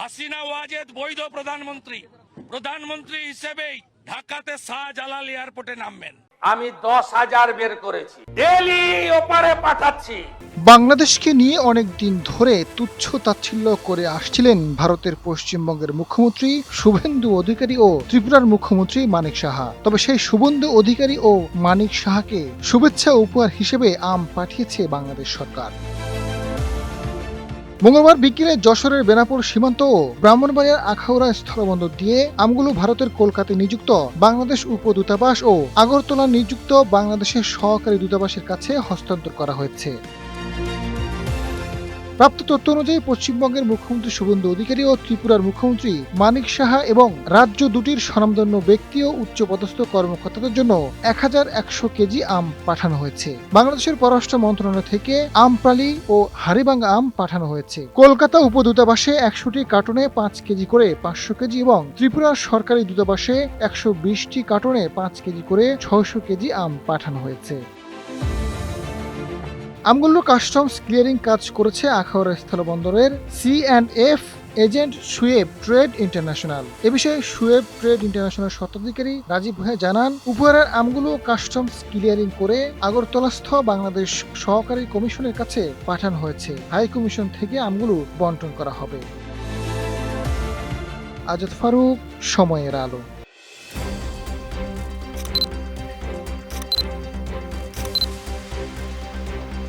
হাসিনা ওয়াজেদ বৈধ প্রধানমন্ত্রী হিসেবেই ঢাকাতে শাহজালাল এয়ারপোর্টে নামবেন। আমি 10,000 বের করেছি, ডেলি ওপারে পাঠাচ্ছি। বাংলাদেশকে নিয়ে অনেক দিন ধরে তুচ্ছ তাচ্ছিল্য করে আসছিলেন ভারতের পশ্চিমবঙ্গের মুখ্যমন্ত্রী শুভেন্দু অধিকারী ও ত্রিপুরার মুখ্যমন্ত্রী মানিক সাহা। তবে সেই শুভেন্দু অধিকারী ও মানিক সাহাকে শুভেচ্ছা উপহার হিসেবে আম পাঠিয়েছে বাংলাদেশ সরকার। মঙ্গলবার বিকেলে যশোরের বেনাপুর সীমান্ত ও ব্রাহ্মণবাড়িয়ার আখাউড়া স্থলবন্দর দিয়ে আমগুলো ভারতের কলকাতায় নিযুক্ত বাংলাদেশ উপদূতাবাস ও আগরতলা নিযুক্ত বাংলাদেশের সহকারী দূতাবাসের কাছে হস্তান্তর করা হয়েছে। প্রাপ্ত তথ্য অনুযায়ী পশ্চিমবঙ্গের মুখ্যমন্ত্রী শুভেন্দু অধিকারী ও ত্রিপুরার মুখ্যমন্ত্রী মানিক সাহা এবং রাজ্য দুটির স্বনামধন্য ব্যক্তি ও উচ্চপদস্থ কর্মকর্তাদের জন্য 1100 কেজি আম পাঠানো হয়েছে। বাংলাদেশের পররাষ্ট্র মন্ত্রণালয় থেকে আমপ্রালি ও হাড়িভাঙ্গা আম পাঠানো হয়েছে। কলকাতা উপদূতাবাসে 100টি কার্টুনে 5 কেজি করে 500 কেজি এবং ত্রিপুরার সরকারি দূতাবাসে 120টি কার্টুনে 5 কেজি করে 600 কেজি আম পাঠানো হয়েছে। আমগুলো কাস্টমস ক্লিয়ারিং কাজ করেছে আখাউড়া স্থলবন্দরের C&F agent Shoaib trade international. এ বিষয়ে শুয়েব ট্রেড ইন্টারন্যাশনাল স্বত্বাধিকারী রাজীব ভাই জানান, উপহারের আমগুলো কাস্টমস ক্লিয়ারিং করে আগরতলাস্থ বাংলাদেশ সহকারী কমিশনের কাছে পাঠানো হয়েছে। হাই কমিশন থেকে আমগুলো বন্টন করা হবে। আজাদ ফারুক, সময়ের আলো।